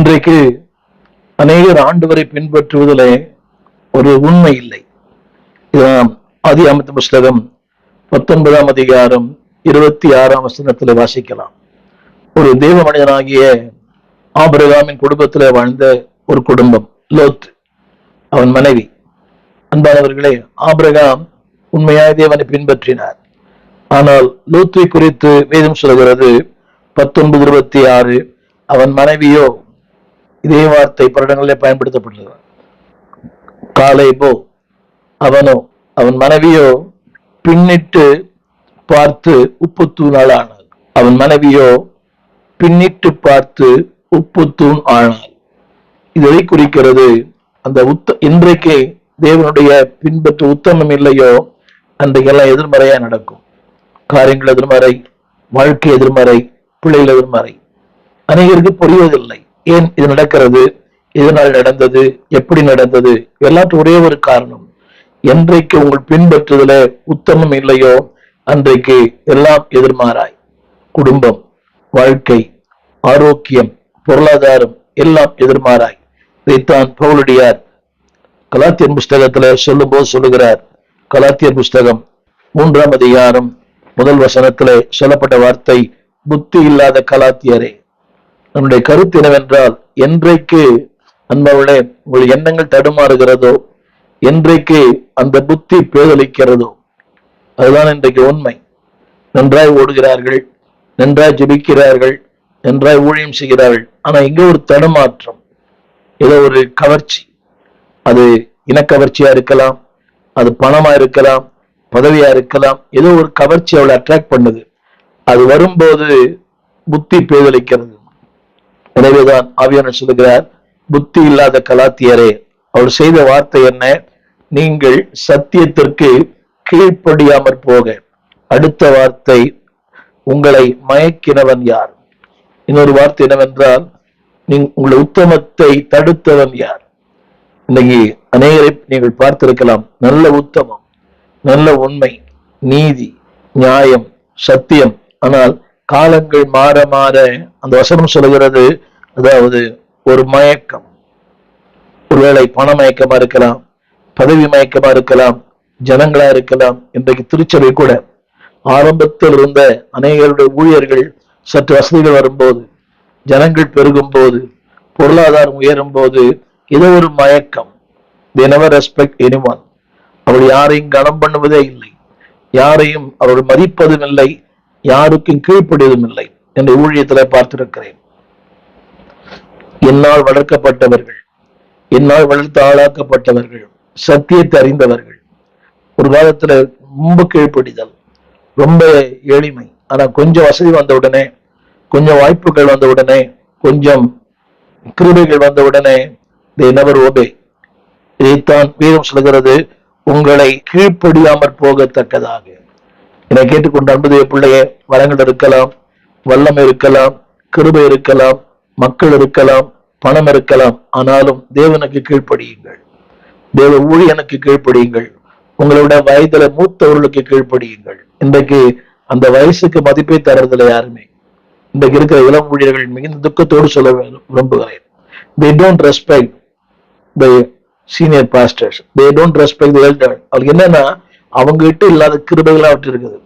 இன்றைக்கு அநேகர் ஆண்டவரை பின்பற்றுவதிலே ஒரு உண்மை இல்லை. ஆதியாகமத்தின் புஸ்தகம் 19ஆம் அதிகாரம் 26ஆம் வசனத்தில் வாசிக்கலாம். ஒரு தேவ மனிதனாகிய ஆபிரகாமின் குடும்பத்திலே வாழ்ந்த ஒரு குடும்பம், லோத், அவன் மனைவி. அன்பானவர்களே, ஆபிரகாம் உண்மையாய் தேவனை பின்பற்றினார். ஆனால் லோத்தை குறித்து வேதம் சொல்கிறது 19:26, அவன் மனைவியோ, இதே வார்த்தை படங்களிலே பயன்படுத்தப்பட்டது, காலேபோ, அவனோ, அவன் மனைவியோ பின்னிட்டு பார்த்து உப்புத்தூண் ஆளானாள். அவன் மனைவியோ பின்னிட்டு பார்த்து உப்புத்தூண் ஆனாள். இதை குறிக்கிறது. அந்த இன்றைக்கு தேவனுடைய பின்பற்ற உத்தமம் இல்லையோ, அன்றைக்கெல்லாம் எதிர்மறையா நடக்கும். காரியங்கள் எதிர்மறை, வாழ்க்கை எதிர்மறை, பிள்ளைகள் எதிர்மறை. அநேகருக்கு புரிவதில்லை ஏன் இது நடக்கிறது, எதனால் நடந்தது, எப்படி நடந்தது. எல்லாத்துக்கும் ஒரே ஒரு காரணம், என்றைக்கு உங்கள் பின்பற்றுதல உத்தமம் இல்லையோ அன்றைக்கு எல்லாம் எதிர்மாறாய். குடும்பம், வாழ்க்கை, ஆரோக்கியம், பொருளாதாரம் எல்லாம் எதிர்மாறாய். இதைத்தான் பவுலடியார் கலாத்தியர் புஸ்தகத்துல சொல்லும் போது சொல்லுகிறார். கலாத்தியர் புஸ்தகம் 3ஆம் அதிகாரம் 1 வசனத்திலே சொல்லப்பட்ட வார்த்தை, புத்தி இல்லாத கலாத்தியரே. நம்முடைய கருத்து என்னவென்றால், என்றைக்கு அன்பவளே உங்கள் எண்ணங்கள் தடுமாறுகிறதோ, என்றைக்கு அந்த புத்தி பேதலிக்கிறதோ, அதுதான் இன்றைக்கு உண்மை. நன்றாய் ஓடுகிறார்கள், நன்றாய் ஜெபிக்கிறார்கள், நன்றாய் ஊழியம் செய்கிறார்கள். ஆனா இங்க ஒரு தடுமாற்றம், ஏதோ ஒரு கவர்ச்சி. அது இனக்கவர்ச்சியா இருக்கலாம், அது பணமா இருக்கலாம், பதவியா இருக்கலாம். ஏதோ ஒரு கவர்ச்சி அவளை அட்ராக்ட் பண்ணுது. அது வரும்போது புத்தி பேதலிக்கிறது. எனவேதான் ஆவியானவர் சொல்லுகிறார், புத்தி இல்லாத கலாத்தியரே. அவர் செய்த வார்த்தை என்ன? நீங்கள் சத்தியத்திற்கு கீழ்ப்படியாமற் போக. அடுத்த வார்த்தை, உங்களை மயக்கினவன் யார்? இன்னொரு வார்த்தை என்னவென்றால், உங்களை உத்தமத்தை தடுத்தவன் யார்? இன்னைக்கு அநேகரை நீங்கள் பார்த்திருக்கலாம். நல்ல உத்தமம், நல்ல உண்மை, நீதி, நியாயம், சத்தியம். ஆனால் காலங்கள் மாற மாற அந்த வசனம் சொல்லுகிறது, அதாவது ஒரு மயக்கம். ஒருவேளை பண மயக்கமா இருக்கலாம், பதவி மயக்கமா இருக்கலாம், ஜனங்களா இருக்கலாம். இன்றைக்கு திருச்சபை கூட ஆரம்பத்தில் இருந்த அநேகருடைய ஊழியர்கள் சற்று வசதிகள் வரும்போது, ஜனங்கள் பெருகும் போது, பொருளாதாரம் உயரும் போது ஏதோ ஒரு மயக்கம். They never respect anyone. அவள் யாரையும் கனம் பண்ணுவதே இல்லை, யாரையும் அவள் மதிப்பதும் இல்லை, யாருக்கும் கீழ்ப்படியதும் இல்லை என்று ஊழியத்தில் பார்த்திருக்கிறேன். என்னால் வளர்க்கப்பட்டவர்கள், என்னால் வளர்த்து ஆளாக்கப்பட்டவர்கள், சத்தியத்தை அறிந்தவர்கள், ஒரு காலத்துல ரொம்ப கீழ்ப்படிதல், ரொம்ப எளிமை. ஆனா கொஞ்சம் வசதி வந்த உடனே, கொஞ்சம் வாய்ப்புகள் வந்த உடனே, கொஞ்சம் கிருபைகள் வந்த உடனே they never obey. இதைத்தான் வேதம் சொல்கிறது, உங்களை கீழ்ப்படியாமற் போகத்தக்கதாக. என்னை கேட்டுக்கொண்டு அன்புடைய பிள்ளையே, வரங்கள் இருக்கலாம், வல்லம் இருக்கலாம், கிருபை இருக்கலாம், மக்கள் இருக்கலாம், பணம் இருக்கலாம். ஆனாலும் தேவனுக்கு கீழ்ப்படியுங்கள், தேவ ஊழியனுக்கு கீழ்ப்படியுங்கள், உங்களோட வயதுல மூத்தவர்களுக்கு கீழ்ப்படியுங்கள். இன்றைக்கு அந்த வயசுக்கு மதிப்பை தரதில்லை யாருமே. இன்றைக்கு இருக்கிற இளம் ஊழியர்கள் மிகுந்த துக்கத்தோடு சொல்ல விரும்புகிறேன். They don't respect the senior pastors. They don't respect the elder. அவருக்கு என்னன்னா, அவங்க கிட்ட இல்லாத கிருபைகளா அவற்று இருக்குது.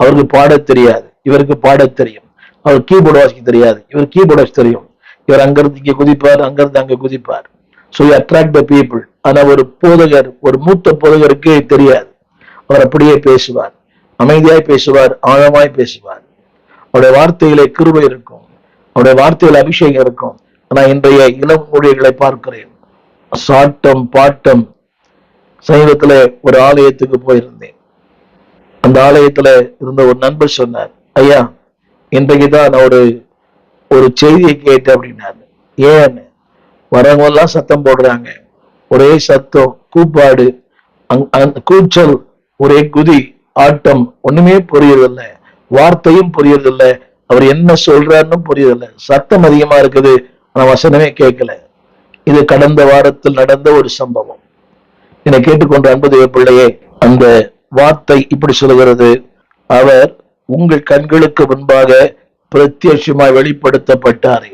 அவருக்கு பாட தெரியாது, இவருக்கு பாட தெரியும். அவர் கீபோர்டு வாசிக்க தெரியாது, இவர் கீபோர்டு வாசிக்க தெரியும். இவர் அங்கிருந்து இங்கே குதிப்பார், அங்கிருந்து அங்க குதிப்பார். So you attract the people. ஆனா ஒரு போதகர், ஒரு மூத்த போதகருக்கு தெரியாது. அவர் அப்படியே பேசுவார், அமைதியாய் பேசுவார், ஆழமாய் பேசுவார். அவருடைய வார்த்தையிலே கிருபை இருக்கும், அவருடைய வார்த்தையில அபிஷேகம் இருக்கும். ஆனா இன்றைய இளம் ஊழியர்களை பார்க்கிறேன், சாட்டம் பாட்டம். சமீபத்துல ஒரு ஆலயத்துக்கு போயிருந்தேன். அந்த ஆலயத்துல இருந்த ஒரு நண்பர் சொன்னார், ஐயா இன்றைக்குதான் நான் ஒரு செய்தியை கேட்டேன் அப்படின்னாரு. ஏன்? வரவங்க எல்லாம் சத்தம் போடுறாங்க, ஒரே சத்தம், கூப்பாடு, அந்த கூச்சல், ஒரே குதி, ஆட்டம், ஒண்ணுமே புரியறதில்லை, வார்த்தையும் புரியறதில்லை, அவர் என்ன சொல்றாருன்னு புரியறதில்லை, சத்தம் அதிகமா இருக்குது, ஆனா வசனமே கேட்கல. இது கடந்த வாரத்தில் நடந்த ஒரு சம்பவம். என்னை கேட்டுக்கொண்ட அன்புடைய பிள்ளையே, அந்த வார்த்தை இப்படி சொல்லுகிறது, அவர் உங்கள் கண்களுக்கு முன்பாக பிரத்யட்சமாய் வெளிப்படுத்தப்பட்டாரே.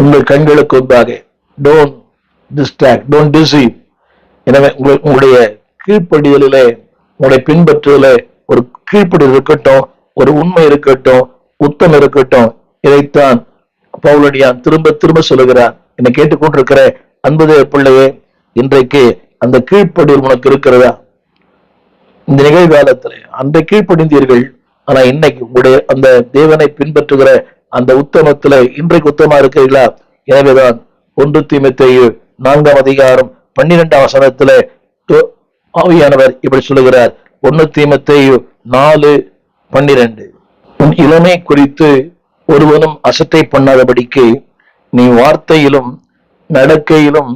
உங்கள் கண்களுக்கு முன்பாக. Don't distract, don't deceive. எனவே உங்களுடைய கீழ்ப்படிதலிலே, உங்களுடைய பின்பற்றுதல ஒரு கீழ்ப்படிதல் இருக்கட்டும், ஒரு உண்மை இருக்கட்டும், உத்தம் இருக்கட்டும். இதைத்தான் பவுலடியான் திரும்ப திரும்ப சொல்லுகிறார். என்னை கேட்டுக்கொண்டிருக்கிற அன்புதே பிள்ளையே, இன்றைக்கு அந்த கீழ்ப்படிதல் உனக்கு இருக்கிறதா? இந்த நிகழ்காலத்துல அந்த கீழ்ப்படிந்தீர்கள், ஆனா இன்னைக்கு உங்களுடைய அந்த தேவனை பின்பற்றுகிற அந்த உத்தமத்துல இன்றைக்கு உத்தமா இருக்கிறீர்களா? எனவேதான் 1 தீமோத்தேயு 4ஆம் அதிகாரம் 12ஆம் வசனத்துல ஆவியானவர் இப்படி சொல்லுகிறார். 1 தீமோத்தேயு 4:12, உன் இளமை குறித்து ஒருவனும் அசட்டை பண்ணாதபடிக்கு நீ வார்த்தையிலும் நடக்கையிலும்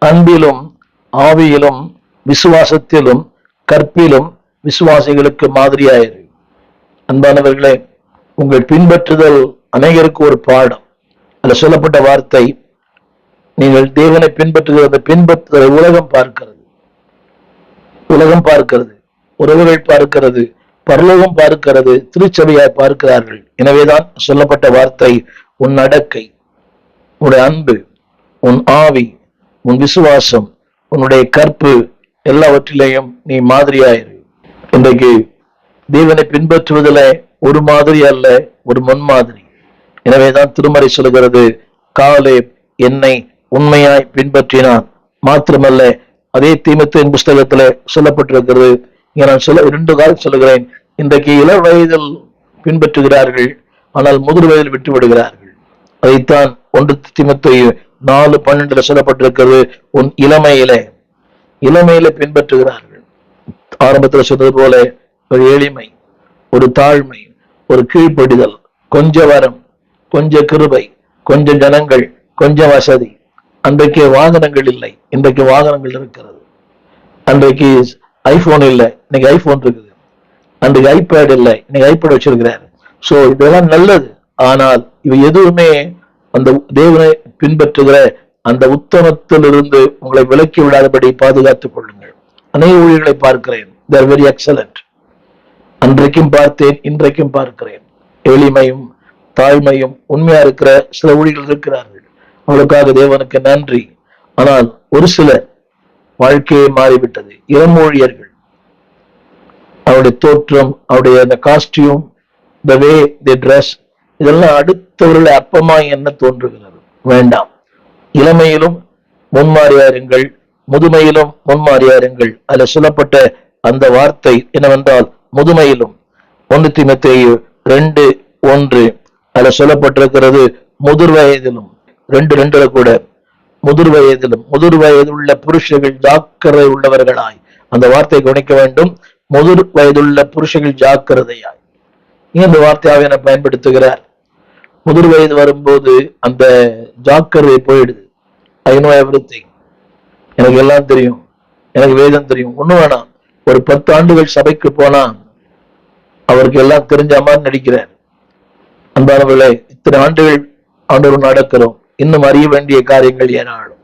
அன்பிலும் ஆவியிலும் விசுவாசத்திலும் கற்பிலும் விசுவாசிகளுக்கு மாதிரியாயிரு. அன்பானவர்களே, உங்கள் பின்பற்றுதல் அநேகருக்கு ஒரு பாடம். அதுல சொல்லப்பட்ட வார்த்தை, நீங்கள் தேவனை பின்பற்றுகிற அந்த பின்பற்றுதலை உலகம் பார்க்கிறது, உலகம் பார்க்கிறது, உறவுகள் பார்க்கிறது, பரலோகம் பார்க்கிறது, திருச்சபையாய் பார்க்கிறார்கள். எனவேதான் சொல்லப்பட்ட வார்த்தை, உன் நடக்கை, உன்னுடைய அன்பு, உன் ஆவி, உன் விசுவாசம், உன்னுடைய கற்பு எல்லாவற்றிலேயும் நீ மாதிரியாயிரு. இன்றைக்கு தேவனை பின்பற்றுவதில் ஒரு மாதிரி அல்ல, ஒரு முன்மாதிரி. எனவேதான் திருமறை சொல்கிறது, காலேப் என்னை உண்மையாய் பின்பற்றினான். மாத்திரமல்ல, அதே தீமோத்தேயுவின் புஸ்தகத்துல சொல்லப்பட்டிருக்கிறது. நான் 2 காலம் சொல்லுகிறேன். இன்றைக்கு இள வயதில் பின்பற்றுகிறார்கள், ஆனால் முதிர் வயதில் விட்டு விடுகிறார்கள். அதைத்தான் 1 தீமோத்தேயு 4:12 சொல்லப்பட்டிருக்கிறது. உன் இளமையில பின்பற்றுகிறார்கள். ஆரம்பத்தில் சொன்னது போல ஒரு எளிமை, ஒரு தாழ்மை, ஒரு கீழ்ப்படிதல், கொஞ்ச வரம், கொஞ்ச கிருபை, கொஞ்சம் ஜனங்கள், கொஞ்சம் வசதி. அன்றைக்கு வாகனங்கள் இல்லை, இன்றைக்கு வாகனங்கள் இருக்கிறது. அன்றைக்கு ஐபோன் இல்லை, இன்னைக்கு ஐபோன் இருக்குது. அன்றைக்கு ஐபேட் இல்லை, இன்னைக்கு ஐபேட் வச்சிருக்கிறாரு. சோ இதெல்லாம் நல்லது. ஆனால் இவை எதுவுமே அந்த தேவனை பின்பற்றுகிற அந்த உத்தமத்திலிருந்து உங்களை விலக்கி விடாதபடி பாதுகாத்துக் கொள்ளுங்கள். அநேக ஊழியர்களை பார்க்கிறேன், they are very excellent. அன்றைக்கும் பார்த்தேன், இன்றைக்கும் பார்க்கிறேன். எளிமையும் தாழ்மையும் உண்மையா இருக்கிற சில ஊழியர்கள் இருக்கிறார்கள். அவளுக்காக தேவனுக்கு நன்றி. ஆனால் ஒரு சிலர் வாழ்க்கையை மாறிவிட்டது. இளம் ஊழியர்கள், அவருடைய தோற்றம், அவருடைய அந்த costume, the way they dress, இதெல்லாம் அடுத்தவர்களை அற்பமா என்ன தோன்றுகிறது. வேண்டாம். இளமையிலும் முன்மாறியாருங்கள், முதுமையிலும் முன்மாறியாருங்கள். அதுல சொல்லப்பட்ட அந்த வார்த்தை என்னவென்றால் முதுமையிலும். 1 தீமோத்தேயு 2:1 அதுல சொல்லப்பட்டிருக்கிறது, முதிர் வயதிலும். 2:2 கூட முதிர் வயதுள்ள புருஷர்கள் ஜாக்கிரதை உள்ளவர்களாய். அந்த வார்த்தை கவனிக்க வேண்டும். முதிர் வயதுள்ள புருஷர்கள் ஜாக்கிரதையாய். இந்த வார்த்தையாவை என பயன்படுத்துகிறார். முதிர் வயது வரும்போது அந்த ஜாக்கிரதை போயிடுது. ஐ நோ எவ்ரிதிங், எனக்கு எல்லாம் தெரியும், எனக்கு வேதம் தெரியும். ஒண்ணு வேணாம். ஒரு 10 ஆண்டுகள் சபைக்கு போனா அவருக்கு எல்லாம் தெரிஞ்ச மாதிரி நடிக்கிறார். அன்பானவர்களே, இத்தனை ஆண்டுகள் ஆண்டவர் நடக்கிறோம். இன்னும் அறிய வேண்டிய காரியங்கள் ஏராளம்,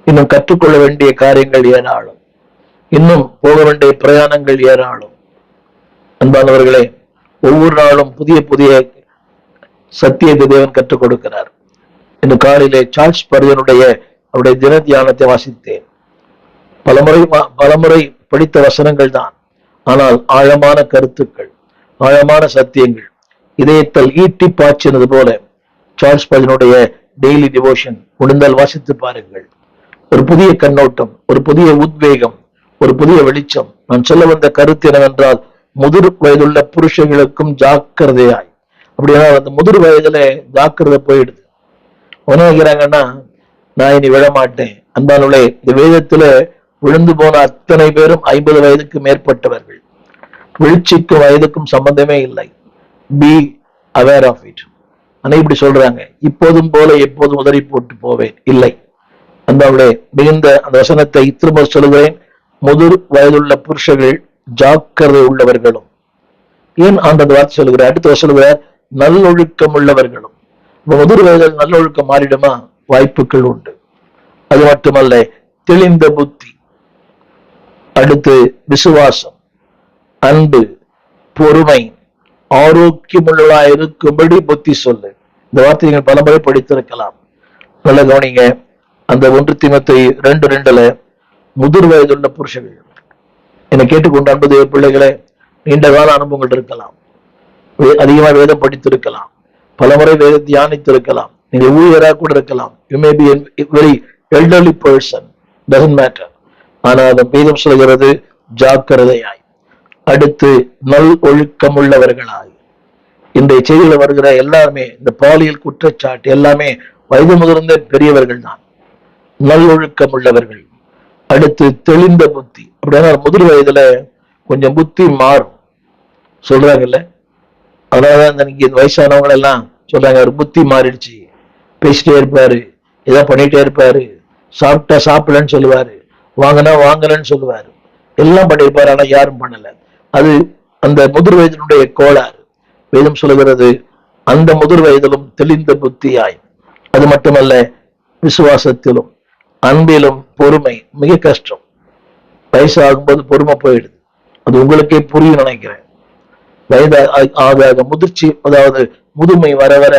இன்னும் கற்றுக்கொள்ள வேண்டிய காரியங்கள் ஏராளம், இன்னும் போக வேண்டிய பிரயாணங்கள் ஏராளம். அன்பானவர்களே, ஒவ்வொரு நாளும் புதிய புதிய சத்தியத்தை தேவன் கற்றுக் கொடுக்கிறார். இந்த காலையிலே சார்ல்ஸ் ஸ்பர்ஜனுடைய அவருடைய தின தியானத்தை வாசித்தேன். பலமுறை படித்த வசனங்கள் தான், ஆனால் ஆழமான கருத்துக்கள், ஆழமான சத்தியங்கள் இதயத்தில் ஈட்டி பாய்ச்சினது போல. சார்ல்ஸ் ஸ்பர்ஜனுடைய டெய்லி டிவோஷன் முடிந்தால் வாசித்து பாருங்கள். ஒரு புதிய கண்ணோட்டம், ஒரு புதிய உத்வேகம், ஒரு புதிய வெளிச்சம். நான் சொல்ல வந்த கருத்து என்னவென்றால், முதிர் வயதுள்ள புருஷர்களுக்கும் ஜாக்கிரதையாய். அப்படின்னா அந்த முதிர் வயதுல ஜாக்கிரதை போயிடுது. உணவுகிறாங்கன்னா, நான் இனி விழமாட்டேன். அன்பானுள்ளே, இந்த வேதத்துல விழுந்து போன அத்தனை பேரும் 50 வயதுக்கு மேற்பட்டவர்கள். வீழ்ச்சிக்கும் வயதுக்கும் சம்பந்தமே இல்லை. Be aware of it. ஆனா இப்படி சொல்றாங்க, இப்போதும் போல எப்போதும் உதறி போட்டு போவேன். இல்லை. அன்பானுள்ளே, மிகுந்த அந்த வசனத்தை திரும்ப சொல்லுகிறேன். முதிர் வயதுள்ள புருஷர்கள் ஜாக்கிரதை உள்ளவர்களும். ஏன் அந்த வார்த்தை சொல்லுகிறார்? அடுத்து சொல்லுகிறார், நல்லொழுக்கம் உள்ளவர்களும். முதிர் வயதில் நல்லொழுக்கம் மாறிடுமா? வாய்ப்புகள் உண்டு. அது மட்டுமல்ல, தெளிந்த புத்தி, அடுத்து விசுவாசம், அன்பு, பொறுமை, ஆரோக்கியமுள்ளவர்களாய் இருக்கும்படி புத்தி சொல்லு. இந்த வார்த்தை நீங்கள் பலமுறை படித்திருக்கலாம். நல்ல கவனிங்க. அந்த 1 தீமோத்தேயு 2:2 முதிர் வயதுள்ள புருஷர்கள், என்னை கேட்டுக்கொண்டு அன்பது பிள்ளைகளே, நீண்ட கால அனுபவங்கள் இருக்கலாம், அதிகமா வேதம் படித்திருக்கலாம், பலமுறை வேதம் தியானித்திருக்கலாம், நீங்க ஊழியராக கூட இருக்கலாம், you may be very elderly person, doesn't matter. ஆனால் வேதம் சொல்கிறது ஜாக்கிரதையாய், அடுத்து நல் ஒழுக்கம் உள்ளவர்களாய். இன்றைய செய்தியில் வருகிற எல்லாருமே இந்த பாலியல் குற்றச்சாட்டு எல்லாமே வயது முதிர்ந்த பெரியவர்கள் தான். நல்லொழுக்கம் உள்ளவர்கள், அடுத்து தெளிந்த புத்தி. அப்படின்னா முதிர் வயதுல கொஞ்சம் புத்தி மாறும் சொல்றாங்கல்ல. அதனாலதான் இங்க வயசானவங்க எல்லாம் சொல்றாங்க, அவர் புத்தி மாறிடுச்சு, பேசிட்டே இருப்பாரு, ஏதாவது பண்ணிட்டே இருப்பாரு, சாப்பிட்டா சாப்பிடலன்னு சொல்லுவாரு, வாங்கினா வாங்கலன்னு சொல்லுவாரு, எல்லாம் பண்ணியிருப்பாரு, ஆனா யாரும் பண்ணல. அது அந்த முதிர் வயதினுடைய கோளாறு. வேதம் சொல்லுகிறது அந்த முதிர் வயதிலும் தெளிந்த புத்தியாய். அது மட்டுமல்ல, விசுவாசத்திலும் அன்பிலும் பொறுமை. மிக கஷ்டம், வயசாகும்போது பொறுமை போயிடுது. அது உங்களுக்கே புரியும் நினைக்கிறேன். வயது ஆக முதிர்ச்சி, அதாவது முதுமை வர வர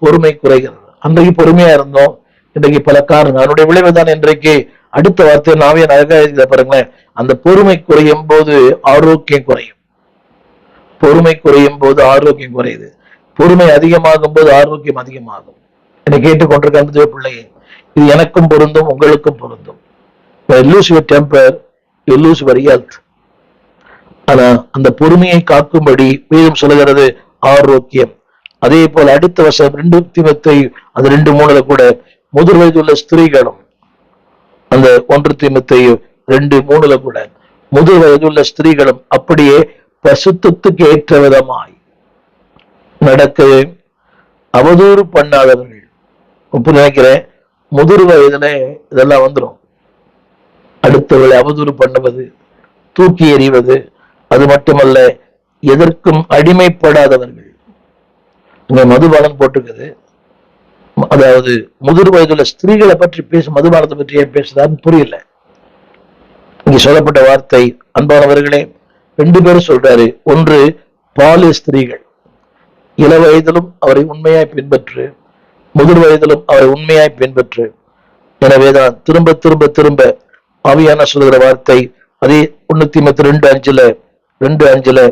பொறுமை குறைகிறது. அன்றைக்கு பொறுமையா இருந்தோம், இன்றைக்கு பல காரணம். அதனுடைய விளைவுதான் இன்றைக்கு அடுத்த வார்த்தை நாவே அழகாக பாருங்களேன். அந்த பொறுமை குறையும் போது ஆரோக்கியம் குறையும். பொறுமை குறையும் போது ஆரோக்கியம் குறையுது, பொறுமை அதிகமாகும் போது ஆரோக்கியம் அதிகமாகும். என்னை கேட்டுக்கொண்டிருக்க பிள்ளையே, இது எனக்கும் பொருந்தும், உங்களுக்கும் பொருந்தும். lose your temper, you lose your health. ஆனா அந்த பொறுமையை காக்கும்படி வேதம் சொல்லுகிறது ஆரோக்கியம். அதே போல அடுத்த வருஷம் 2 தீமோத்தேயு அது 2:3 கூட முதிர் வயதுள்ள ஸ்திரீகளும், அந்த 1 தீமோத்தேயு 2:3 கூட முதிர் வயதுள்ள ஸ்திரீகளும் அப்படியே பரிசுத்தத்துக்கு ஏற்ற விதமாய் நடக்கவே அவதூறு பண்ணாதவர்கள். நினைக்கிறேன் முதிர் வயதுல இதெல்லாம் வந்துடும். அடுத்தவர்களை அவதூறு பண்ணுவது, தூக்கி எறிவது, அது மட்டுமல்ல எதற்கும் அடிமைப்படாதவர்கள். இங்க மதுபானம் போட்டிருக்குது. அதாவது முதிர் வயதுள்ள ஸ்திரீகளை பற்றி பேசும், மதுபானத்தை பற்றி ஏன் பேசுதான்னு புரியல. இங்க சொல்லப்பட்ட வார்த்தை, அன்பானவர்களே, 2 பேரும் சொல்றாரு. ஒன்று பாலிய ஸ்திரீகள், இள வயதிலும் அவரை உண்மையாய் பின்பற்று, முதிர் வயதிலும் அவரை உண்மையாய் பின்பற்று. எனவேதான் திரும்ப திரும்ப திரும்ப ஆவியான சொல்கிற வார்த்தை அதே 1 தீமோத்தேயு 2:5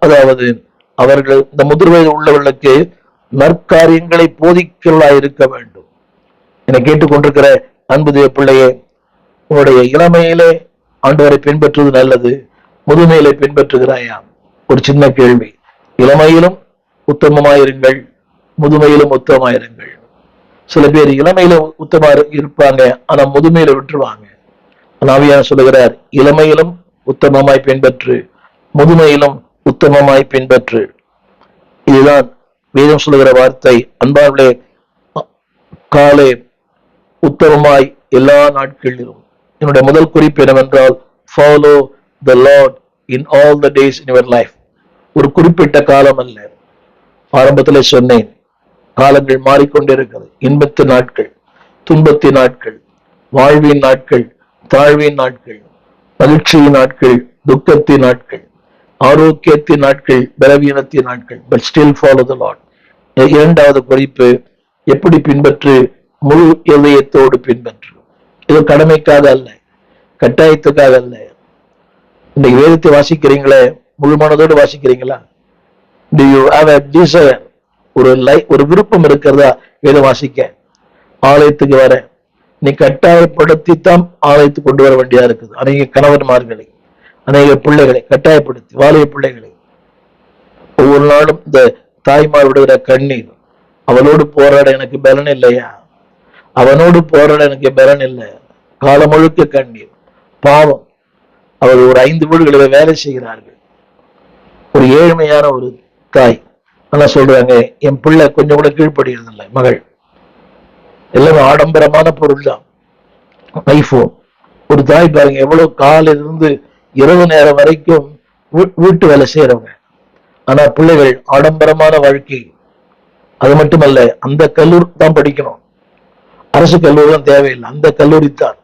அதாவது அவர்கள் இந்த முதிர் வயது உள்ளவர்களுக்கு நற்காரியங்களை போதிக்கலாய் இருக்க வேண்டும். என்னை கேட்டுக்கொண்டிருக்கிற அன்பு தேவ பிள்ளையே, உன்னுடைய இளமையிலே ஆண்டவரை பின்பற்றுவது நல்லது, முதுமையிலே பின்பற்றுகிறாயா? ஒரு சின்ன கேள்வி. இளமையிலும் உத்தமமாயிருங்கள், முதுமையிலும் உத்தமமாயிருங்கள். சில பேர் இளமையில உத்தமா இருப்பாங்க, ஆனா முதுமையில விட்டுருவாங்க. ஆவியான சொல்லுகிறார், இளமையிலும் உத்தமமாய் பின்பற்று, முதுமையிலும் உத்தமமாய் பின்பற்று. இதுதான் வேதம் சொல்லுகிற வார்த்தை. அன்பார்களே, காலை உத்தமமாய் எல்லா நாட்களிலும். என்னுடைய முதல் குறிப்பு என்னவென்றால், follow the Lord in all the days in your life. ஒரு குறிப்பிட்ட காலம் அல்ல. ஆரம்பத்திலே சொன்னேன், காலங்கள் மாறிக்கொண்டிருக்கிறது. இன்பத்தின் நாட்கள், துன்பத்தின் நாட்கள், வாழ்வின் நாட்கள், தாழ்வின் நாட்கள், மகிழ்ச்சியின் நாட்கள், துக்கத்தின் நாட்கள், ஆரோக்கியத்தின் நாட்கள், பலவீனத்தின் நாட்கள். But still follow the Lord. இரண்டாவது குறிப்பு, எப்படி பின்பற்று? முழு இதயத்தோடு பின்பற்று. இது கடமைக்காக அல்ல, கட்டாயத்துக்காக அல்ல. இன்னைக்கு வேதத்தை வாசிக்கிறீங்களே, முழு மனதோடு வாசிக்கிறீங்களா? Do you have a desire? ஒரு விருப்பம் இருக்கிறதா வேதம் வாசிக்க? ஆலயத்துக்கு வர நீ கட்டாயப்படுத்தித்தான் ஆலயத்துக்கு கொண்டு வர வேண்டியா இருக்குது. அநேக கணவன்மார்களை, அநேக பிள்ளைகளை கட்டாயப்படுத்தி, வாலிய பிள்ளைகளை ஒவ்வொரு நாளும் இந்த தாய்மார் விடுகிற கண்ணீர், அவளோடு போராட எனக்கு பலன் இல்லையா, அவனோடு போராட எனக்கு பலன் இல்லை, காலம் முழுக்க கண்ணீர். பாவம், அவர் ஒரு 5 வீடுகளில் வேலை செய்கிறார்கள். ஒரு ஏழ்மையான ஒரு தாய், ஆனா சொல்றாங்க, என் பிள்ளை கொஞ்சம் கூட கீழ்ப்படுகிறது இல்லை. மகள் எல்லாமே ஆடம்பரமான பொருள் தான், ஐபோன். ஒரு தாய் பாருங்க, எவ்வளவு காலிலிருந்து இரவு நேரம் வரைக்கும் வீட்டு வேலை செய்யறவங்க. ஆனா பிள்ளைகள் ஆடம்பரமான வாழ்க்கை. அது மட்டுமல்ல, அந்த கல்லூரி தான் படிக்கணும், அரசு கல்லூரி தான் தேவையில்லை, அந்த கல்லூரி தான்.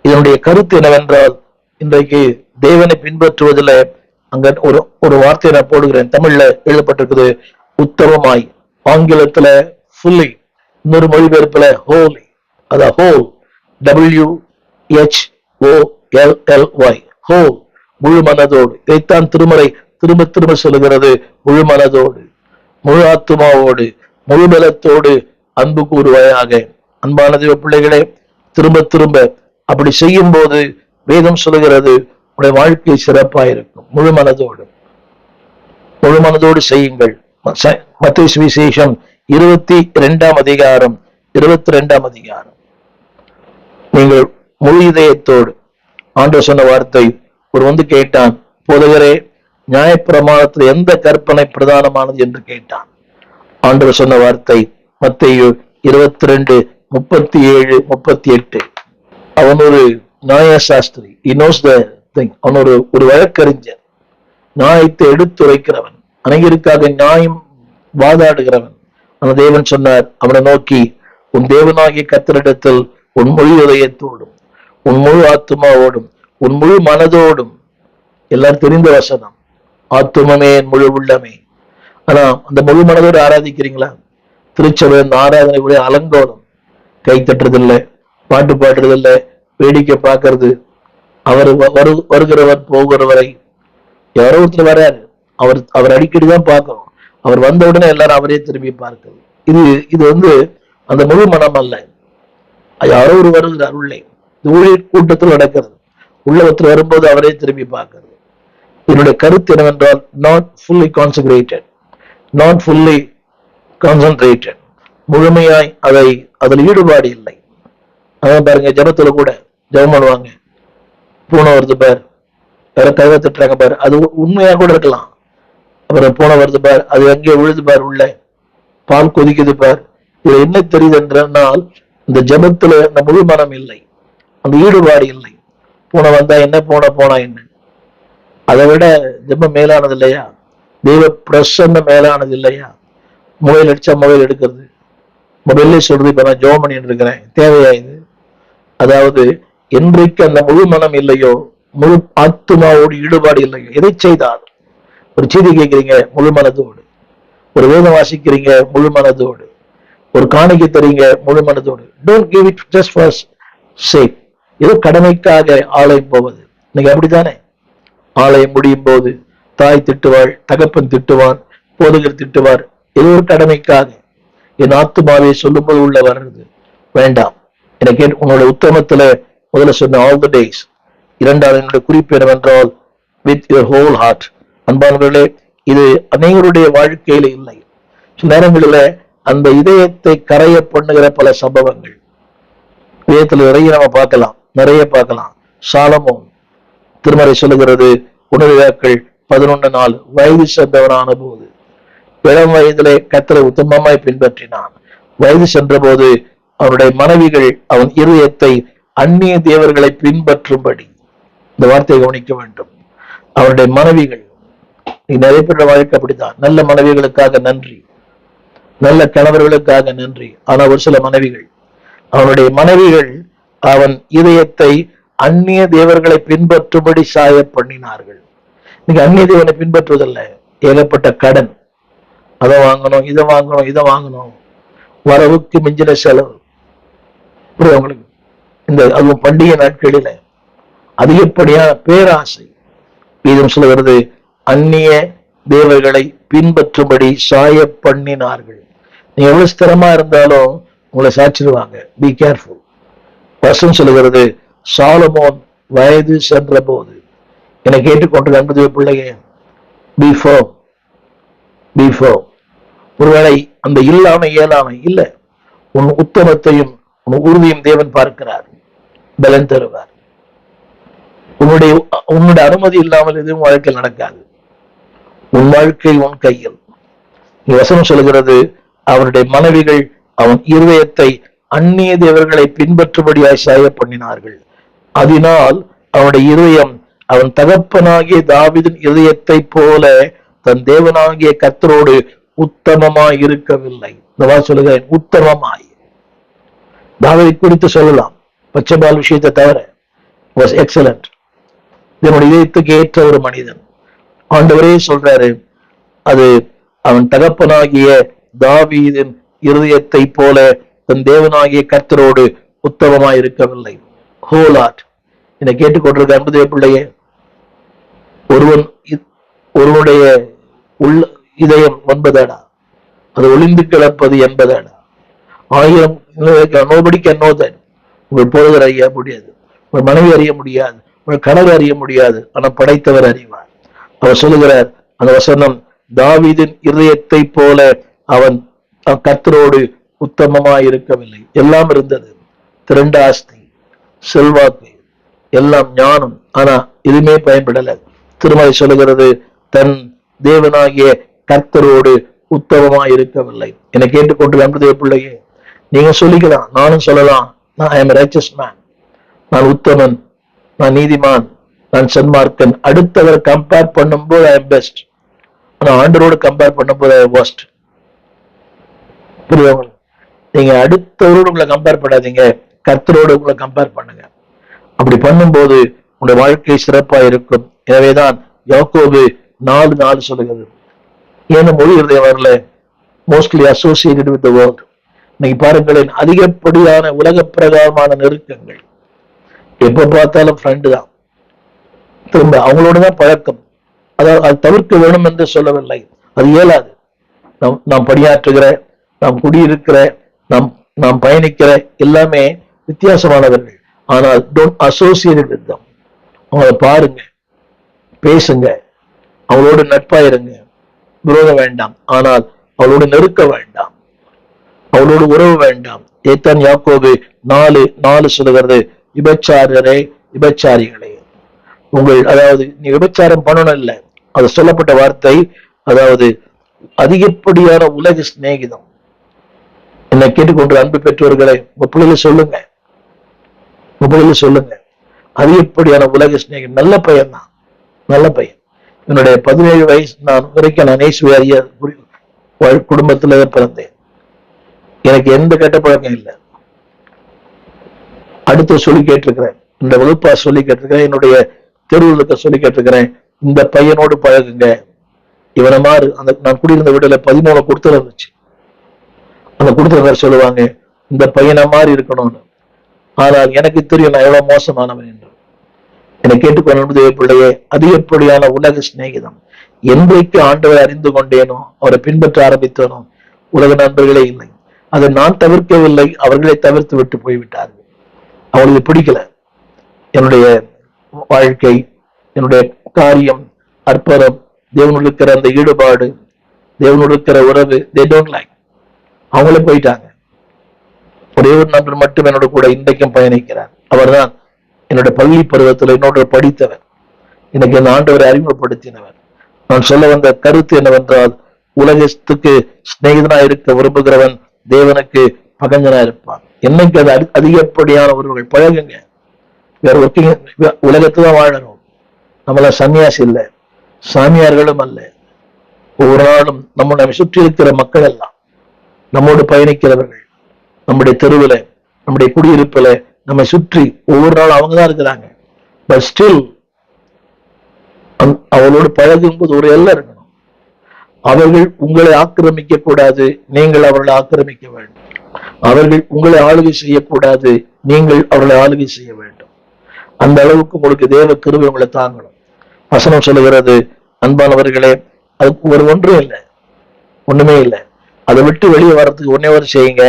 இதனுடைய கருத்து என்னவென்றால், இன்றைக்கு தேவனை பின்பற்றுவதில் அங்க ஒரு வார்த்தையை நான் போடுகிறேன், தமிழ்ல எழுதப்பட்டிருக்குது உத்தமமாய், ஆங்கிலத்துல ஃபுல்லி, இன்னொரு மொழிபெயர்ப்புல ஹோலி. அத ஹோல், WHOLLY, ஹோல், முழு மனதோடு. இதைத்தான் திருமறை திரும்ப திரும்ப சொல்லுகிறது. முழு மனதோடு, முழு ஆத்துமாவோடு, முழு பலத்தோடு அன்பு கூறுவாயாக. அன்பான தேவ பிள்ளைகளே, திரும்ப திரும்ப அப்படி செய்யும் போது வேதம் சொல்லுகிறது உடைய வாழ்க்கை சிறப்பாயிருக்கும். முழு மனதோடு, முழு மனதோடு செய்யுங்கள். மத்தேயு சுவிசேஷம் 22 அதிகாரம். நீங்கள் முழு இதயத்தோடு, ஆண்டவர் சொன்ன வார்த்தை, ஒரு வந்து கேட்டான், போதகரே, நியாயப்பிரமாணத்தில் எந்த கற்பனை பிரதானமானது என்று கேட்டான். ஆண்டவர் சொன்ன வார்த்தை மத்தேயு 22:37-38. அவன் ஒரு நியாயசாஸ்திரி, அவன் ஒரு வழக்கறிஞர், நியாயத்தை எடுத்துரைக்கிறவன், அநேகருக்காக நியாயம் வாதாடுகிறவன். அந்த தேவன் சொன்னார் அவனை நோக்கி, உன் தேவனாகிய கர்த்தரிடத்தில் உன் முழு இதயத்தோடும், உன் முழு ஆத்துமாவோடும், உன் முழு மனதோடும், எல்லாரும் தெரிந்த வசனம், ஆத்துமமே முழு உள்ளமே. ஆனா அந்த முழு மனதோடு ஆராதிக்கிறீங்களா? திருச்சபை ஆராதனையுடைய அலங்கோலம், கை தட்டுறதில்லை, பாட்டு பாடுறதில்லை, வேடிக்கை பார்க்கறது. அவர் வருகிறவர் போகிறவரை யாரோ ஒருத்தர் வராரு, அவர் அடிக்கடிதான் பார்க்கிறோம். அவர் வந்த உடனே எல்லாரும் அவரே திரும்பி பார்க்கிறது. இது வந்து அந்த முழு மனம் அல்ல. யாரோ ஒரு வருகிறார் உள்ளே, ஊழியர் கூட்டத்தில் நடக்கிறது. உள்ளவத்தில் வரும்போது அவரே திரும்பி பார்க்கிறது. என்னுடைய கருத்து என்னவென்றால், not fully concentrated, not fully concentrated, முழுமையாய் அதில் ஈடுபாடு இல்லை. அதான் பாருங்க, ஜபத்துல கூட ஜபம் பண்ணுவாங்க, பூனை வருது பார், யாரோ கைவை திட்டுறாங்க பாரு, அது உண்மையா கூட இருக்கலாம். அப்புறம் பூனை வருது பார், அது எங்கே விழுது பார், உள்ள பால் கொதிக்குது பார். இதுல என்ன தெரியுது என்றால், இந்த ஜபத்துல அந்த முழு மனம் இல்லை, அந்த ஈடுபாடு இல்லை. பூனை வந்தா என்ன, போனா என்ன, அதை விட ஜபம் மேலானது இல்லையா? தெய்வ பிரசன்ன மேலானது இல்லையா? மொபைல் அடிச்சா மொபைல் எடுக்கிறது, மொபைல்லே சொல்றது இப்ப நான் ஜோம் பண்ணிட்டு இருக்கிறேன், தேவையா இது? அதாவது என்றைக்கு அந்த முழு மனம் இல்லையோ, முழு ஆத்துமாவோடு ஈடுபாடு இல்லையோ, எதை செய்தால், ஒரு செய்தி கேட்கிறீங்க முழு மனதோடு, ஒரு வேதம் வாசிக்கிறீங்க முழு மனதோடு, ஒரு காணிக்கை தரீங்க முழு மனதோடு. Don't give it just for sake. ஏதோ கடமைக்காக ஆலயம் போவது. இன்னைக்கு அப்படித்தானே? ஆலயம் முடியும் போது தாய் திட்டுவாள், தகப்பன் திட்டுவான், போதகர் திட்டுவார், ஏதோ ஒரு கடமைக்காக. என் ஆத்துமாவை சொல்லும் போது உள்ள வர்றது வேண்டாம். எனக்கு உன்னோட உத்தமத்துல முதல்ல சொன்ன ஆல் த டேஸ். இரண்டாவது என்னுடைய குறிப்பு என்னவென்றால், வித் யுவர் ஹோல் ஹார்ட். அன்பானவர்களே, இது அனைவருடைய வாழ்க்கையில இல்லை. சில நேரங்களில அந்த இதயத்தை கரைய பண்ணுகிற பல சம்பவங்கள் இதயத்துல நிறைய பார்க்கலாம். சாலமோன், திருமறை சொல்லுகிறது, உணர்வாக்கள் 11:4, வயது சென்றவனான போது, இளம் வயதிலே கர்த்தரை உத்தமமாய் பின்பற்றினான். வயது சென்ற போது அவனுடைய மனைவிகள் அவன் இருதயத்தை அந்நிய தேவர்களை பின்பற்றும்படி, இந்த வார்த்தையை கவனிக்க வேண்டும், அவருடைய மனைவிகள், நிறைய பேருடைய வாழ்க்கை அப்படித்தான். நல்ல மனைவிகளுக்காக நன்றி, நல்ல கணவர்களுக்காக நன்றி. ஆனா ஒரு சில மனைவிகள், அவனுடைய மனைவிகள் அவன் இதயத்தை அந்நிய தேவர்களை பின்பற்றும்படி சாய பண்ணினார்கள். நீங்க அந்நிய தேவனை பின்பற்றுவதில்லை, ஏகப்பட்ட கடன், அதை வாங்கணும், இதை வாங்கணும், வரவுக்கு மிஞ்சின செலவு. உங்களுக்கு இந்த அதுவும் பண்டிகை நாட்களில அதிகப்படியான பேராசை. வீதம் சொல்லுகிறது, அந்நிய தேவர்களை பின்பற்றும்படி சாய பண்ணினார்கள். நீ எவ்வளவு ஸ்திரமா இருந்தாலும் உங்களை சாச்சிடுவாங்க. Be careful. வசனம் சொல்லுகிறது, சாலமோன் வயது சென்ற போது, என்னை கேட்டுக்கொண்டு அன்பு பிள்ளைய, பி ஃபர்ம். ஒருவேளை அந்த இயலாமை இல்ல, உன் உத்தமத்தையும் உன் உறுதியும் தேவன் பார்க்கிறார், பலன் தருவார். உன்னுடைய அனுமதி இல்லாமல் எதுவும் வாழ்க்கையில் நடக்காது. உன் வாழ்க்கை உன் கையில். வசனம் சொல்கிறது, அவருடைய மனைவிகள் அவன் இருதயத்தை அந்நிய தேவர்களை பின்பற்றும்படியாய் சாய பண்ணினார்கள். அதனால் அவனுடைய இருதயம் அவன் தகப்பனாகிய தாவீதின் இருதயத்தை போல தன் தேவனாகிய கர்த்தரோடு உத்தமமாய் இருக்கவில்லை. இந்த வார்த்தை சொல்லுகிறேன், உத்தமமாய். தாவீதை குறித்து சொல்லலாம், பச்சைபால் விஷயத்தை தவிர வாஸ் எக்ஸலண்ட். இதனுடைய இதயத்துக்கு ஏற்ற ஒரு மனிதன். ஆண்டவரே சொல்றாரு, அது அவன் தகப்பனாகிய தாவீதின் இருதயத்தை போல தன் தேவனாகிய கர்த்தரோடு உத்தமமாய் இருக்கவில்லை. Whole heart. என்னை கேட்டுக்கொண்டிருக்க அன்புதே பிள்ளையே, ஒருவனுடைய உள்ள இதயம் 9 அடா, அது ஒளிந்து கிடப்பது 80 அடா. 1000 nobody can know that. உங்கள் போதகர் அறிய முடியாது, உங்கள் மனைவி அறிய முடியாது, உங்கள் கணவர் அறிய முடியாது, ஆனால் படைத்தவர் அறிவார். அவர் சொல்லுகிறார் அந்த வசனம், தாவீதின் இருதயத்தை போல அவன் கர்த்தரோடு உத்தமமாய் இருக்கவில்லை. எல்லாம் இருந்தது, திரண்ட ஆஸ்தி, செல்வாக்கு, எல்லாம் ஞானம், ஆனா எதுவுமே பயன்படல. திருமலை சொல்லுகிறது, தன் தேவனாகிய கர்த்தரோடு உத்தமமாய் இருக்கவில்லை. என்னை கேட்டுக்கொண்டு அன்புதே பிள்ளையே, நீங்க சொல்லிக்கலாம், நானும் சொல்லலாம், நான் ஐ எம் ரைச்சஸ் மேன், நான் உத்தமன், நான் நீதிமான், நான் சன்மார்க்கன். அடுத்தவர் கம்பேர் பண்ணும்போது ஐ எம் பெஸ்ட், ஆனா ஆண்டரோடு கம்பேர் பண்ணும்போது ஐ எம் worst. புரியுது? நீங்க அடுத்தவரோடு உங்களை கம்பேர் பண்ணாதீங்க, கர்த்தரோடு உங்களை கம்பேர் பண்ணுங்க. அப்படி பண்ணும்போது உங்களுடைய வாழ்க்கை சிறப்பா இருக்கும். எனவேதான் யாக்கோபு 4:4 சொல்லுகிறது. ஏன்னா மொழி இருதயம் வரல, mostly associated with the world. இன்னைக்கு பாருங்களேன், அதிகப்படியான உலக பிரகாரமான நெருக்கங்கள், எப்ப பார்த்தாலும் ஃப்ரெண்டு தான், திரும்ப அவங்களோட தான் பழக்கம். அதாவது அது தவிர்க்க வேணும் என்று சொல்லவில்லை, அது இயலாது. நாம் பணியாற்றுகிற, நாம் குடியிருக்கிற, நாம் பயணிக்கிற எல்லாமே வித்தியாசமானவர்கள். ஆனால் டோன்ட் அசோசியேட் வித் தம். அவங்கள பாருங்க, பேசுங்க, அவளோடு நட்பாயிருங்க, விரோதம் வேண்டாம், ஆனால் அவளோடு நெருக்க வேண்டாம், அவளோடு உறவு வேண்டாம். ஏத்தான் யாக்கோபு 4:4 சொல்லுகிறது, விபச்சாரரே, விபச்சாரிகளே, அதாவது நீ விபச்சாரம் பண்ணணும் இல்லை, அது சொல்லப்பட்ட வார்த்தை. அதாவது அதிகப்படியான உலக சிநேகிதம். என்னை கேட்டுக்கொண்டு அன்பு பெற்றோர்களை, உங்க பிள்ளைகளை சொல்லுங்க, உங்க பிள்ளைகளை சொல்லுங்க, அதிகப்படியான உலக சிநேகிதம். நல்ல பையன் தான், நல்ல பையன். என்னுடைய 17 வயசு வரைக்கும் நான் இயேசுவை குடும்பத்துல பிறந்தேன். எனக்கு எந்த கெட்ட பழக்கம் இல்லை. அடுத்து சொல்லி கேட்டிருக்கிறேன், இந்த வகுப்பா சொல்லி கேட்டிருக்கிறேன், என்னுடைய தெருவுக்கு சொல்லி கேட்டிருக்கிறேன், இந்த பையனோடு பழகுங்க. இவனை மாறு. அந்த நான் குடியிருந்த வீடுல 13 கொடுத்து இருந்துச்சு. அந்த கொடுத்தவர் சொல்லுவாங்க, இந்த பையனை மாதிரி இருக்கணும்னு. ஆனால் எனக்கு தெரியும் நான் எவ்வளவு மோசமானவன் என்று. என்னை கேட்டுக்கொண்டு பிள்ளையே, அதிகப்படியான உலக சிநேகிதம். என்றைக்கு ஆண்டவரை அறிந்து கொண்டேனோ, அவரை பின்பற்ற ஆரம்பித்தேனோ, உலக நண்பர்களே இல்லை. அதை நான் தவிர்க்கவில்லை, அவர்களை தவிர்த்து விட்டு போய்விட்டார்கள். அவங்களுக்கு பிடிக்கல என்னுடைய வாழ்க்கை, என்னுடைய காரியம், அற்புதம், தேவனோடு இருக்கிற அந்த ஈடுபாடு, தேவனோடு இருக்கிற உறவு. they don't like. அவங்களே போயிட்டாங்க. ஒரே ஒரு நண்பர் மட்டும் என்னோட கூட இன்றைக்கும் பயணிக்கிறார். அவர் தான் என்னோட பள்ளி பருவத்தில் என்னோட படித்தவர், எனக்கு இந்த ஆண்டவரை அறிமுகப்படுத்தினவர். நான் சொல்ல வந்த கருத்து என்னவென்றால், உலகத்துக்கு சிநேகிதனா இருக்க விரும்புகிறவன் தேவனுக்கு பகஞ்சனா இருப்பான். என்னைக்கு அது அதிகப்படியான உறவுகள் பழகுங்க. வேற உலகத்துதான் வாழணும். நம்மள சன்னியாசி இல்லை, சாமியார்களும் அல்ல. ஒவ்வொரு நாளும் நம்ம சுற்றி இருக்கிற மக்கள் எல்லாம் நம்மோடு பயணிக்கிறவர்கள். நம்முடைய தெருவுல, நம்முடைய குடியிருப்புல, நம்மை சுற்றி ஒவ்வொரு நாளும் அவங்கதான் இருக்கிறாங்க. பட் ஸ்டில் அவளோடு பழகும் போது ஒரு எல்லை இருக்கணும். அவர்கள் உங்களை ஆக்கிரமிக்க கூடாது, நீங்கள் அவர்களை ஆக்கிரமிக்க வேண்டும். அவர்கள் உங்களை ஆளுகை செய்யக்கூடாது, நீங்கள் அவர்களை ஆளுகை செய்ய வேண்டும். அந்த அளவுக்கு உங்களுக்கு தேவ கிருபை உங்களை தாங்கணும். வசனம் சொல்லுகிறது, அன்பானவர்களே, அதுக்கு ஒன்றும் இல்லை, ஒண்ணுமே இல்லை. அதை விட்டு வெளியே வர்றதுக்கு ஒன்னே ஒரு செய்யுங்க,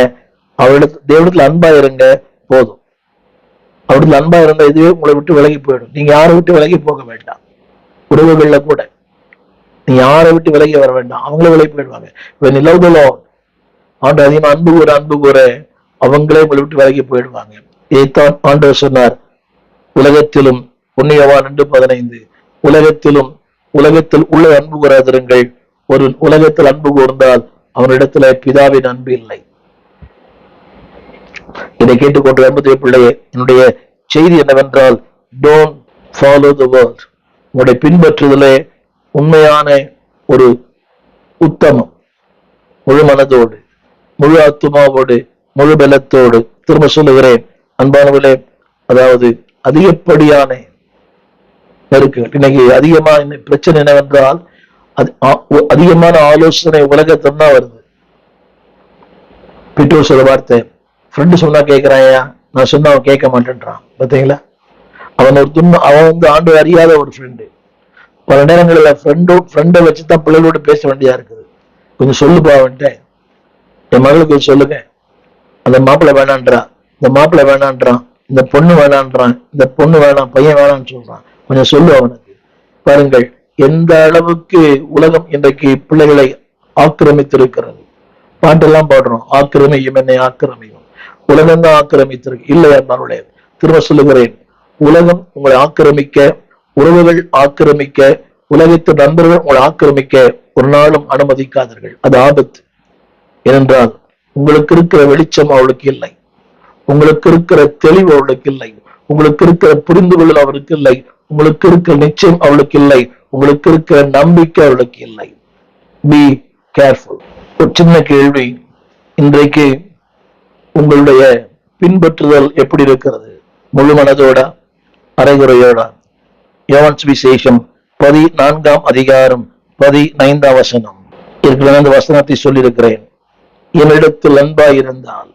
தேவனத்துல அன்பா இருங்க, போதும். அவருக்கு அன்பா இருந்தா இதுவே உங்களை விட்டு விலகி போயிடும். நீங்க யாரை விட்டு விலகி போக வேண்டாம். உறவுகள்ல கூட நீ யாரை விட்டு விலகி வர வேண்டாம், அவங்களே விலகி போயிடுவாங்க. இப்ப நிலவுதலோ ஆண்டு அதிகமா அன்பு கூற அவங்களே உங்களை விட்டு விலகி போயிடுவாங்க. இதைத்தான் ஆண்டவர் சொன்னார், உலகத்திலும் 1 யோவான் 2:15 உலகத்தில் உள்ள அன்பு கூறாதிருங்கள். ஒரு உலகத்தில் அன்பு கூர்ந்தால் அவனிடத்துல பிதாவின் அன்பு இல்லை. இதை கேட்டுக்கொண்டு அன்புடைய பிள்ளையே, என்னுடைய செய்தி என்னவென்றால், டோன்ட் ஃபாலோ தி வேர்ல்ட். உங்களுடைய பின்பற்றுதலே உண்மையான ஒரு உத்தமம், முழு மனதோடு, முழு ஆத்துமாவோடு, முழு பலத்தோடு. திரும்ப சொல்லுகிறேன் அன்பானவர்களே, அதாவது அதிகப்படியான நெருக்கங்கள். இன்னைக்கு அதிகமான பிரச்சனை என்னவென்றால், அதிகமான ஆலோசனை உலகத்தான் வருது. பெற்றோர் சொல்ல வார்த்தை, ஃப்ரெண்டு சொன்னா கேட்கிறாயா, நான் சொன்ன அவன் கேட்க மாட்டேன்றான். பார்த்தீங்களா? அவன் வந்து ஆண்டு அறியாத ஒரு ஃப்ரெண்டு. பல நேரங்களில் ஃப்ரெண்டை வச்சுதான் பிள்ளைகளோட பேச வேண்டியதா இருக்குது. கொஞ்சம் சொல்லுப்பா அவன்கிட்ட, என் மகளுக்கு சொல்லுங்க, அந்த மாப்பிள்ளை வேணான்றான், இந்த மாப்பிள்ளை வேணான்றான், இந்த பொண்ணு வேணான்றான், இந்த பொண்ணு வேணாம், பையன் வேணான்னு சொல்றான், கொஞ்சம் சொல்லு அவனுக்கு. பாருங்கள் எந்த அளவுக்கு உலகம் இன்றைக்கு பிள்ளைகளை ஆக்கிரமித்திருக்கிறது. பாட்டெல்லாம் பாடுறோம், ஆக்கிரமியும் என்னை ஆக்கிரமியும், உலகம் தான் ஆக்கிரமித்திருக்கு. இல்லையா என்னுடைய திரும்ப சொல்லுகிறேன், உலகம் உங்களை ஆக்கிரமிக்க, உறவுகள் ஆக்கிரமிக்க, உலகத்து நண்பர்கள் உங்களை ஆக்கிரமிக்க ஒரு நாளும் அனுமதிக்காதீர்கள். அது ஆபத்து. ஏனென்றால் உங்களுக்கு இருக்கிற வெளிச்சம் அவளுக்கு இல்லை, உங்களுக்கு இருக்கிற தெளிவு அவளுக்கு இல்லை, உங்களுக்கு இருக்கிற புரிந்து கொள்ளல் அவருக்கு இல்லை, உங்களுக்கு இருக்கிற நிச்சயம் அவளுக்கு இல்லை, உங்களுக்கு இருக்கிற நம்பிக்கை அவளுக்கு இல்லை. Be careful. ஒரு சின்ன கேள்வி, இன்றைக்கு உங்களுடைய பின்பற்றுதல் எப்படி இருக்கிறது? முழு மனதோட, அரைகுறையோட? யோவான் சுவிசேஷம் 14ஆம் அதிகாரம் 15ஆம் வசனம். ஏற்கனவே அந்த வசனத்தை சொல்லியிருக்கிறேன். என்னிடத்தில் அன்பாய் இருந்தால்,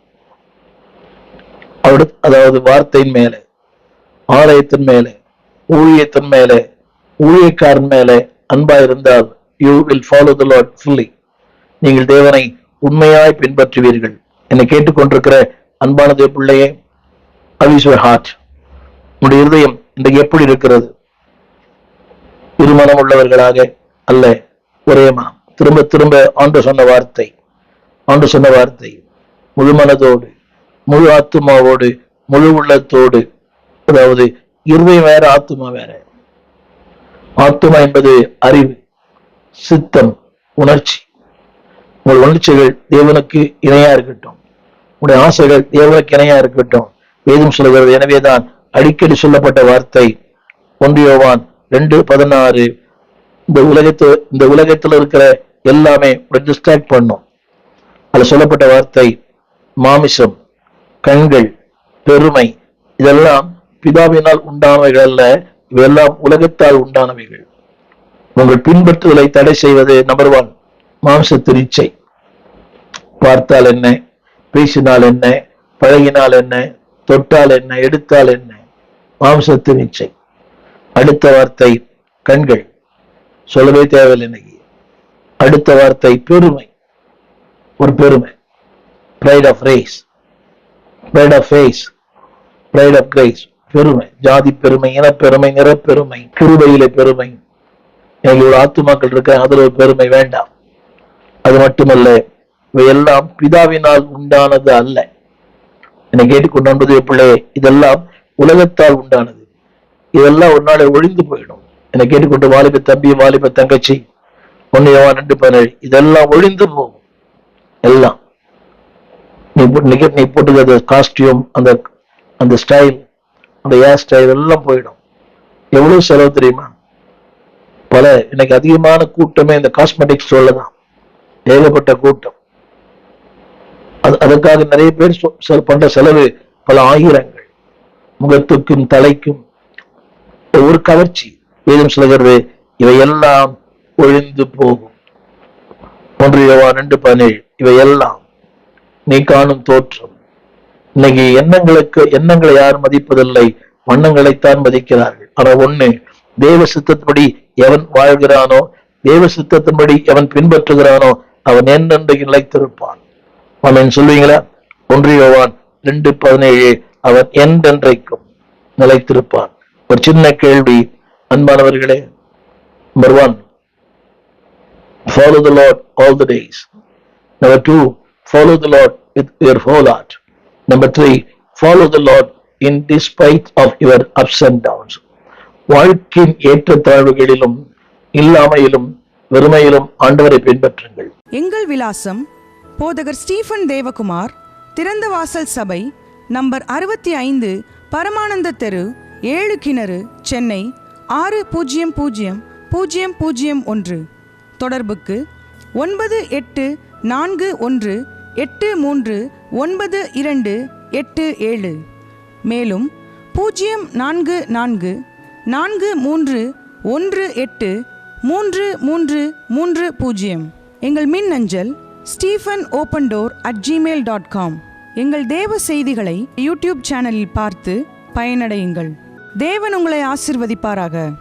அதாவது வார்த்தையின் மேலே, ஆலயத்தின் மேலே, ஊழியத்தின் மேலே, ஊழியக்காரன் மேலே அன்பாய் இருந்தால், you will follow the Lord fully. நீங்கள் தேவனை உண்மையாய் பின்பற்றுவீர்கள். என்னை கேட்டுக்கொண்டிருக்கிற அன்பானதே பிள்ளையே, ஹவ் யுவர் ஹார்ட்? உங்களுடைய இருதயம் இன்றைக்கு எப்படி இருக்கிறது? இருமனம் உள்ளவர்களாக அல்ல, ஒரே மனம். திரும்ப திரும்ப ஆண்டு சொன்ன வார்த்தை முழு மனதோடு, முழு ஆத்துமாவோடு, முழு உள்ளத்தோடு. அதாவது இருதயம் வேற, ஆத்துமா வேற. ஆத்துமா என்பது அறிவு, சித்தம், உணர்ச்சி. உங்கள் உணர்ச்சிகள் தேவனுக்கு இணையா இருக்கட்டும், உங்களுடைய ஆசைகள் தேவனுக்கு இணையா இருக்கட்டும். வேதம் சொல்கிறது. எனவேதான் அடிக்கடி சொல்லப்பட்ட வார்த்தை 1 யோவான் 2:16, இந்த உலகத்தில் இருக்கிற எல்லாமே டிஸ்ட்ராக்ட் பண்ணும். அதுல சொல்லப்பட்ட வார்த்தை மாமிசம், கண்கள், பெருமை, இதெல்லாம் பிதாவினால் உண்டானவைகள் அல்ல, இவையெல்லாம் உலகத்தால் உண்டானவைகள். உங்கள் பின்பற்றுதலை தடை செய்வது நம்பர் 1 மாம்சத்தின் இச்சை. பார்த்தால் என்ன, பேசினால் என்ன, பழகினால் என்ன, தொட்டால் என்ன, எடுத்தால் என்ன, மாம்சத்தின் இச்சை. அடுத்த வார்த்தை கண்கள், சொல்லவே தேவையில்லை. அடுத்த வார்த்தை பெருமை, ஒரு பெருமை, pride of race, pride of face, pride of grace. பெருமை, ஜாதி பெருமை, இனப்பெருமை, நிறப்பெருமை, கிருபையிலே பெருமை. எனக்கு ஒரு ஆத்துமாக்கள் இருக்க, அதுல ஒரு பெருமை வேண்டாம். அது மட்டுமல்ல, இவையெல்லாம் பிதாவினால் உண்டானது அல்ல. என்னை கேட்டுக்கொண்டு பிள்ளையே, இதெல்லாம் உலகத்தால் உண்டானது. இதெல்லாம் ஒரு நாளை ஒழிந்து போயிடும். என்னை கேட்டுக்கொண்டு வாலிப தம்பி, வாலிப தங்கச்சி, 1 யோவான் 2:17, இதெல்லாம் ஒழிந்து போகும். எல்லாம் நீ போட்டுக்கிறது காஸ்டியூம், அந்த ஸ்டைல், அந்த ஹேர் ஸ்டைல் எல்லாம் போயிடும். எவ்வளவு செலவு தெரியுமா? இன்னைக்கு அதிகமான கூட்டமே இந்த காஸ்மெட்டிக்ஸ் சொல்லதான், ஏகப்பட்ட கூட்டம். அதற்காக நிறைய பேர் பண்ற செலவு பல ஆயிரங்கள். முகத்துக்கும் தலைக்கும் ஒரு கவர்ச்சி. வேதம் சொல்கிறது இவையெல்லாம் ஒழிந்து போகும். 1 யோவான் 2:17, இவையெல்லாம் நீ காணும் தோற்றம். இன்னைக்கு எண்ணங்களை யாரும் மதிப்பதில்லை, வண்ணங்களைத்தான் மதிக்கிறார்கள். ஆனா ஒண்ணு, தேவ சித்தத்தின்படி எவன் வாழ்கிறானோ, தேவ சித்தத்தின்படி எவன் பின்பற்றுகிறானோ, அவன் என்றென்றைக்கு நிலைத்திருப்பான். அவன் சொல்லுவீங்களா? 1 யோவான் 2:17, அவன் என்றென்றைக்கும் நிலைத்திருப்பான். ஒரு சின்ன கேள்வி அன்பானவர்களே. Number 1, follow the Lord all the days. Number 2, follow the Lord with your whole heart. Number 3, follow the Lord in despite of your ups and downs. வாழ்க்கையின் ஏற்றத்தாழ்வுகளிலும் இல்லாமையிலும் வெறுமையிலும் ஆண்டவரை பின்பற்றுங்கள். எங்கள் விலாசம்: போதகர் ஸ்டீஃபன் தேவகுமார், திறந்த வாசல் சபை, நம்பர் 65, பரமானந்த தெரு, 7 கிணறு, சென்னை 600001. தொடர்புக்கு 9841839287. மேலும் 0444318330. எங்கள் மின்னஞ்சல் stephenopendor@gmail.com. எங்கள் தேவ செய்திகளை யூடியூப் சேனலில் பார்த்து பயனடையுங்கள். தேவன் உங்களை ஆசிர்வதிப்பாராக.